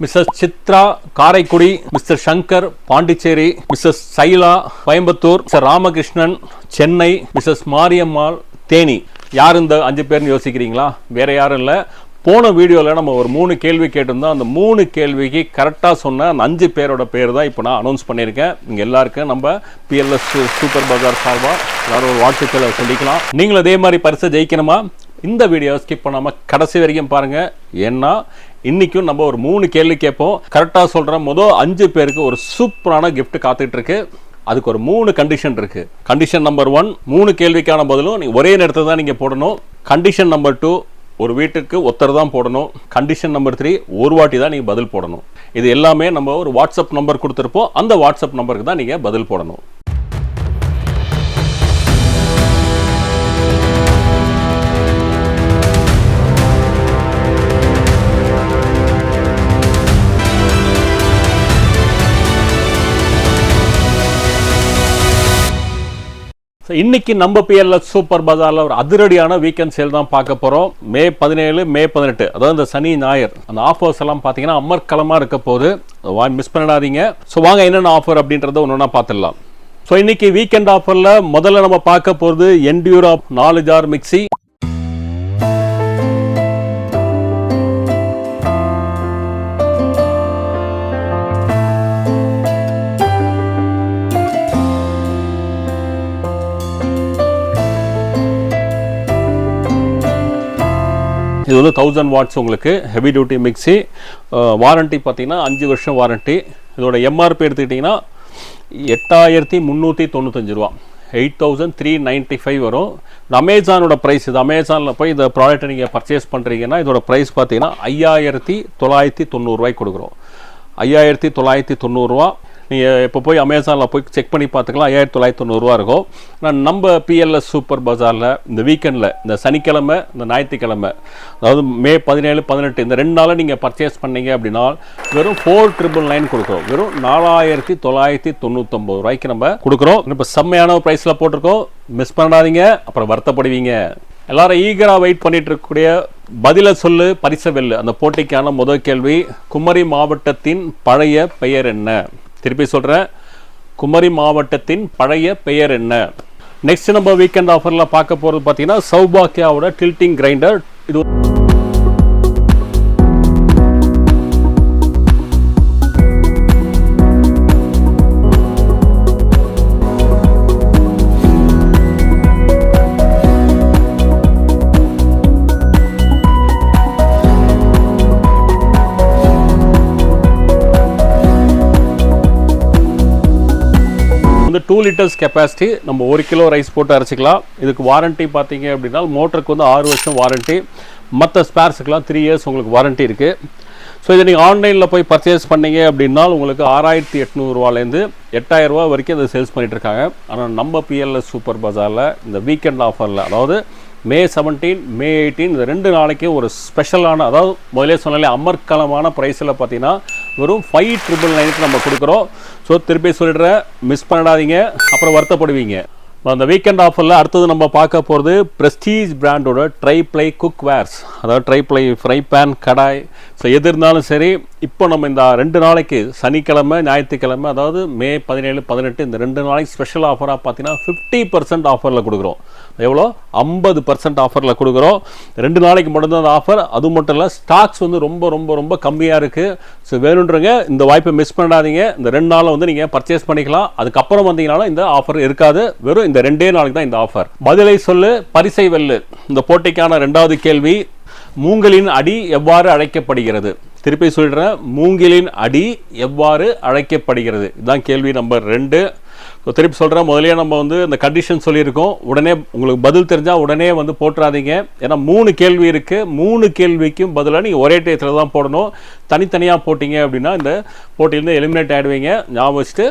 Mrs Chitra Karaikudi, Mr Shankar Pondicherry, Mrs Shaila Coimbatore, Mr Ramakrishnan Chennai, Mrs Mariyammal Theni. யார் இந்த 5 பேர்னு யோசிக்கிறீங்களா? வேற யாரும் இல்லை. போன வீடியோவில் நம்ம ஒரு 3 கேள்வி கேட்டிருந்தோம். அந்த 3 கேள்விக்கு கரெக்டாக சொன்ன அந்த 5 பேரோட பேர் தான் இப்போ நான் அனௌன்ஸ் பண்ணியிருக்கேன். இங்கே எல்லாருக்கும் நம்ம PLS சூப்பர் பஜார் சார்பாக எல்லாரும் ஒரு வாழ்த்துக்களை சொல்லிக்கலாம். நீங்களும் அதே மாதிரி பரிசை ஜெயிக்கணுமா? இந்த வீடியோ ஸ்கிப் பண்ணாமல் கடைசி வரைக்கும் பாருங்கள். ஏன்னா இன்றைக்கும் நம்ம ஒரு 3 கேள்வி கேட்போம். கரெக்டாக சொல்கிறேன், மொதல் 5 பேருக்கு ஒரு சூப்பரான கிஃப்ட் காத்துட்டு இருக்கு. அதுக்கு ஒரு 3 கண்டிஷன் இருக்கு. கண்டிஷன் நம்பர் 1, 3 கேள்விக்கான பதிலும் நீங்கள் ஒரே நேரத்தில் தான் நீங்கள் போடணும். கண்டிஷன் நம்பர் 2, ஒரு வீட்டுக்கு ஒருத்தர் தான் போடணும். கண்டிஷன் நம்பர் 3, ஒரு வாட்டி தான் நீங்கள் பதில் போடணும். இது எல்லாமே நம்ம ஒரு வாட்ஸ்அப் நம்பர் கொடுத்துருப்போம். அந்த வாட்ஸ்அப் நம்பருக்கு தான் நீங்கள் பதில் போடணும். இன்னைக்கு நம்ம PLS சூப்பர் பஜார்ல ஒரு அதிரடியான வீக்கெண்ட் சேல் தான் பார்க்க போறோம். மே 17, மே 18, அதாவது இந்த சனி ஞாயிறு அந்த ஆஃபர்ஸ் எல்லாம் பார்த்தீங்கன்னா அமர்க்களமா இருக்க போது. மிஸ் பண்ணிடாதீங்க. ஸோ வாங்க என்னென்ன ஆஃபர் அப்படின்றத ஒன்று பார்த்துடலாம். ஸோ இன்னைக்கு வீக்கெண்ட் ஆஃபர்ல முதல்ல நம்ம பார்க்க போகிறது என்டியூரா 4 ஜார் மிக்சி. இது வந்து 1000 வாட்ஸ் உங்களுக்கு ஹெவி டியூட்டி மிக்சி. வாரண்ட்டி பார்த்தீங்கன்னா 5 வருஷம் வாரண்ட்டி. இதோட எம்ஆர்பி எடுத்துக்கிட்டிங்கன்னா 8395 ரூபா, 8395 வரும். அமேசானோட ப்ரைஸ், இது அமேசானில் போய் இந்த ப்ராடக்ட்டை நீங்கள் பர்ச்சேஸ் பண்ணுறீங்கன்னா இதோட ப்ரைஸ் பார்த்தீங்கன்னா 5990 ரூபாய்க்கு கொடுக்குறோம். 5990 ரூபா. நீங்கள் இப்போ போய் அமேசானில் போய் செக் பண்ணி பார்த்துக்கலாம். 5990 ரூபா இருக்கும். நான் நம்ம PLS சூப்பர் பஜாரில் இந்த வீக்கெண்டில், இந்த சனிக்கிழமை, இந்த ஞாயிற்றுக்கிழமை, அதாவது மே 17, 18 இந்த 2 நாளில் நீங்கள் பர்ச்சேஸ் பண்ணீங்க அப்படின்னா வெறும் 4999 கொடுக்குறோம். வெறும் 4999 ரூபாய்க்கு நம்ம கொடுக்குறோம். இப்போ செம்மையான ப்ரைஸில் போட்டிருக்கோம். மிஸ் பண்ணாதீங்க, அப்புறம் வருத்தப்படுவீங்க. எல்லாரும் ஈகராக வெயிட் பண்ணிட்டு இருக்கக்கூடிய பதில சொல்லு பரிசு வெல்லு அந்த போட்டிக்கான முதல் கேள்வி, குமரி மாவட்டத்தின் பழைய பெயர் என்ன? திருப்பி சொல்கிறேன், குமரி மாவட்டத்தின் பழைய பெயர் என்ன? நெக்ஸ்ட் நம்ம வீக்கெண்ட் ஆஃபரில் பார்க்க போகிறது பார்த்தீங்கன்னா சௌபாக்கியாவோட டில்ட்டிங் கிரைண்டர். இது வந்து 2 லிட்டர்ஸ் கெப்பாசிட்டி. நம்ம 1 கிலோ ரைஸ் போட்டு அரைச்சிக்கலாம். இதுக்கு வாரண்ட்டி பார்த்தீங்க அப்படின்னா மோட்டருக்கு வந்து 6 வருஷம் வாரண்ட்டி. மற்ற ஸ்பேர்ஸுக்கெலாம் 3 இயர்ஸ் உங்களுக்கு வாரண்ட்டி இருக்குது. ஸோ இதை நீங்கள் ஆன்லைனில் போய் பர்ச்சேஸ் பண்ணீங்க அப்படின்னா உங்களுக்கு 6800 ரூபாலேருந்து 8000 ரூபா வரைக்கும் அதை சேல்ஸ் பண்ணிகிட்ருக்காங்க. ஆனால் நம்ம PLS சூப்பர் பஜாரில் இந்த வீக்கெண்ட் ஆஃபரில், அதாவது மே 17, மே 18 இந்த 2 நாளைக்கும் ஒரு ஸ்பெஷலான, அதாவது முதலே சொன்னாலே அமர்க்களமான ப்ரைஸில் பார்த்தீங்கன்னா வெறும் 5999 நம்ம கொடுக்குறோம். ஸோ திருப்பி சொல்லிடுறேன், மிஸ் பண்ணிடாதீங்க, அப்புறம் வருத்தப்படுவீங்க. அந்த வீக்கெண்ட் ஆஃபரில் அடுத்தது நம்ம பார்க்க போகிறது ப்ரெஸ்டீஜ் பிராண்டோட ட்ரைப்ளை குக்வேர்ஸ், அதாவது ட்ரைப்ளை ஃப்ரை பேன், கடாய். ஸோ எது இருந்தாலும் சரி, இப்போ நம்ம இந்த 2 நாளைக்கு சனிக்கிழமை ஞாயிற்றுக்கிழமை, அதாவது மே 17, 18 இந்த 2 நாளைக்கு ஸ்பெஷல் ஆஃபராக பார்த்தீங்கன்னா 50% ஆஃபரில் கொடுக்குறோம். எவ்வளோ? 50% ஆஃபரில் கொடுக்குறோம். 2 நாளைக்கு மட்டும்தான் அந்த ஆஃபர். அது மட்டும் இல்லை, ஸ்டாக்ஸ் வந்து ரொம்ப ரொம்ப ரொம்ப கம்மியாக இருக்குது. ஸோ வேணுன்றங்க இந்த வாய்ப்பை மிஸ் பண்ணாதீங்க. இந்த 2 நாளில் வந்து நீங்கள் பர்ச்சேஸ் பண்ணிக்கலாம். அதுக்கப்புறம் வந்தீங்கனாலும் இந்த ஆஃபர் இருக்காது. வெறும் இந்த 2 நாளைக்கு தான் இந்த ஆஃபர். பதிலை சொல்லு பரிசை வெல்லு இந்த போட்டிக்கான 2வது கேள்வி, மூங்கிலின் அடி எவ்வாறு அழைக்கப்படுகிறது? திருப்பி சொல்கிறேன், மூங்கிலின் அடி எவ்வாறு அழைக்கப்படுகிறது? இதுதான் கேள்வி நம்பர் 2. திருப்பி சொல்கிறேன், முதலே நம்ம வந்து இந்த கண்டிஷன் சொல்லியிருக்கோம். உடனே உங்களுக்கு பதில் தெரிஞ்சால் உடனே வந்து போட்டுறாதீங்க. ஏன்னா 3 கேள்வி இருக்குது. 3 கேள்விக்கும் பதிலாக நீங்கள் ஒரே டயத்தில் தான் போடணும். தனித்தனியாக போட்டிங்க அப்படின்னா இந்த போட்டியிலேருந்து எலிமினேட் ஆகிடுவீங்க. ஞாபகம் வச்சுட்டு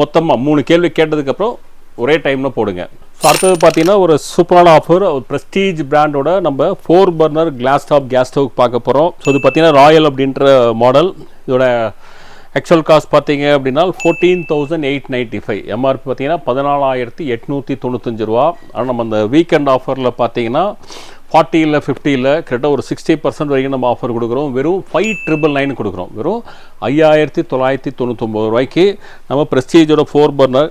மொத்தமாக 3 கேள்வி கேட்டதுக்கப்புறம் ஒரே டைமில் போடுங்க. ஸோ அடுத்தது பார்த்தீங்கன்னா ஒரு சூப்பரான ஆஃபர், ஒரு ப்ரெஸ்டீஜ் பிராண்டோட நம்ம 4 burner class top gas stove பார்க்க போகிறோம். ஸோ இது பார்த்தீங்கன்னா ராயல் அப்படின்ற மாடல். இதோட ஆக்சுவல் காஸ்ட் பார்த்தீங்க அப்படின்னா 14,895. எம்ஆர்பி பார்த்தீங்கன்னா 14,895 ரூபா. ஆனால் நம்ம அந்த வீக்கெண்ட் ஆஃபரில் பார்த்தீங்கன்னா 40 இல்லை 50 இல்லை கிட்டத்தட்ட ஒரு 60% வரைக்கும் நம்ம ஆஃபர் கொடுக்குறோம். வெறும் 5999 கொடுக்குறோம். வெறும் 5999 ரூபாய்க்கு நம்ம ப்ரெஸ்டீஜோட 4 burner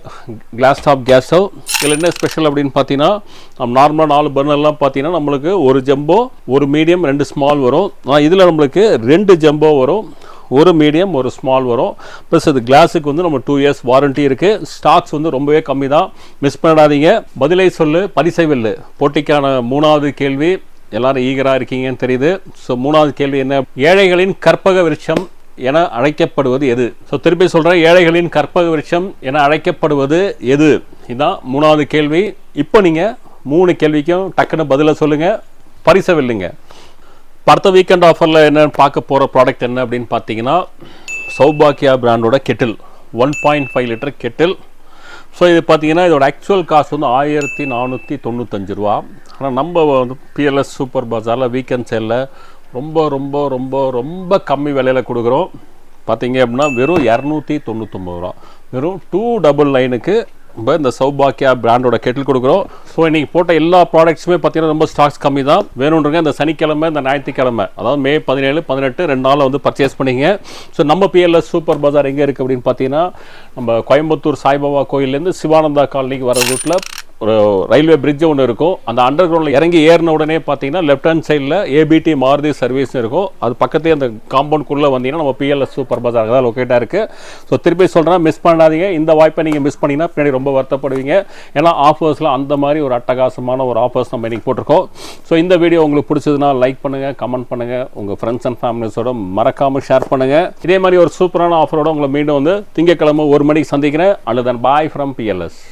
class top gas stove. இதில் என்ன ஸ்பெஷல் அப்படின்னு பார்த்தீங்கன்னா, நம்ம நார்மலாக 4 பர்னர்லாம் பார்த்தீங்கன்னா நம்மளுக்கு ஒரு ஜம்போ, ஒரு மீடியம், 2 ஸ்மால் வரும். ஆனால் இதில் நம்மளுக்கு 2 ஜம்போ வரும், ஒரு மீடியம், ஒரு ஸ்மால் வரும். ப்ளஸ் அது கிளாஸுக்கு வந்து நம்ம 2 இயர்ஸ் வாரண்ட்டி இருக்குது. ஸ்டாக்ஸ் வந்து ரொம்பவே கம்மி தான், மிஸ் பண்ணிடாதீங்க. பதிலை சொல்லு பரிசை வெல்லு போட்டிக்கான 3வது கேள்வி. எல்லாரும் ஈகராக இருக்கீங்கன்னு தெரியுது. ஸோ 3வது கேள்வி என்ன? ஏழைகளின் கற்பக விருட்சம் என அழைக்கப்படுவது எது? ஸோ திருப்பி சொல்கிறேன், ஏழைகளின் கற்பக விருட்சம் என அழைக்கப்படுவது எது? இதுதான் 3வது கேள்வி. இப்போ நீங்கள் 3 கேள்விக்கும் டக்குன்னு பதிலை சொல்லுங்கள், பரிசை வெல்லுங்க. அடுத்த வீக்கெண்ட் ஆஃபரில் என்னென்னு பார்க்க போகிற ப்ராடக்ட் என்ன அப்படின்னு பார்த்தீங்கன்னா, சௌபாக்கியா பிராண்டோட கெட்டில் 1.5 லிட்டர் கெட்டில். ஸோ இது பார்த்தீங்கன்னா இதோட ஆக்சுவல் காஸ்ட் வந்து 1495 ரூபா. ஆனால் நம்ம வந்து பிஎல்எஸ் சூப்பர் பஜாரில் வீக்கெண்ட் சேலில் ரொம்ப ரொம்ப ரொம்ப ரொம்ப கம்மி விலையில் கொடுக்குறோம். பார்த்தீங்க அப்படின்னா வெறும் 299 ரூபா. வெறும் 299க்கு நம்ம இந்த சௌபாக்கியா பிராண்டோட கெட்டில் கொடுக்குறோம். ஸோ இன்றைக்கி போட்ட எல்லா ப்ராடக்ட்ஸுமே பார்த்தீங்கன்னா ரொம்ப ஸ்டாக்ஸ் கம்மி தான். வேணுன்றங்க இந்த சனிக்கிழமை, இந்த ஞாயிற்றுக்கிழமை, அதாவது மே 17, 18 2 நாளில் வந்து பர்ச்சேஸ் பண்ணிங்க. ஸோ நம்ம பிஎல்எஸ் சூப்பர் பஜார் எங்கே இருக்குது அப்படின்னு பார்த்தீங்கன்னா, நம்ம கோயம்புத்தூர் சாய்பாபா கோயிலேருந்து சிவானந்தா காலனிக்கு வர ரூட்டில் ஒரு ரயில்வே பிரிட்ஜ் ஒன்று இருக்கும். அந்த அண்டர் கிரவுண்டில் இறங்கி ஏறின உடனே பார்த்தீங்கன்னா லெஃப்ட் ஹேண்ட் சைடில் ஏபிடி மாருதி சர்வீஸ் இருக்கும். அது பக்கத்தே அந்த காம்பவுண்ட்குள்ளே வந்தீங்கன்னா நம்ம பிஎல்எஸ் சூப்பர் பஜார் தான் லொக்கேட்டாக இருக்குது. ஸோ திருப்பி சொல்கிறேன், மிஸ் பண்ணாதீங்க. இந்த வாய்ப்பை நீங்கள் மிஸ் பண்ணிங்கன்னா பின்னாடி ரொம்ப வருத்தப்படுவீங்க. ஏன்னா ஆஃபர்ஸில் அந்த மாதிரி ஒரு அட்டகாசமான ஒரு ஆஃபர்ஸ் நம்ம இன்றைக்கி போட்டிருக்கோம். ஸோ இந்த வீடியோ உங்களுக்கு பிடிச்சதுன்னா லைக் பண்ணுங்கள், கமெண்ட் பண்ணுங்கள், உங்கள் ஃப்ரெண்ட்ஸ் அண்ட் ஃபேமிலிஸோட மறக்காமல் ஷேர் பண்ணுங்கள். இதே மாதிரி ஒரு சூப்பரான ஆஃபரோட உங்களை மீண்டும் வந்து திங்கட்கிழமை 1 மணிக்கு சந்திக்கிறேன். And then bye from BLS.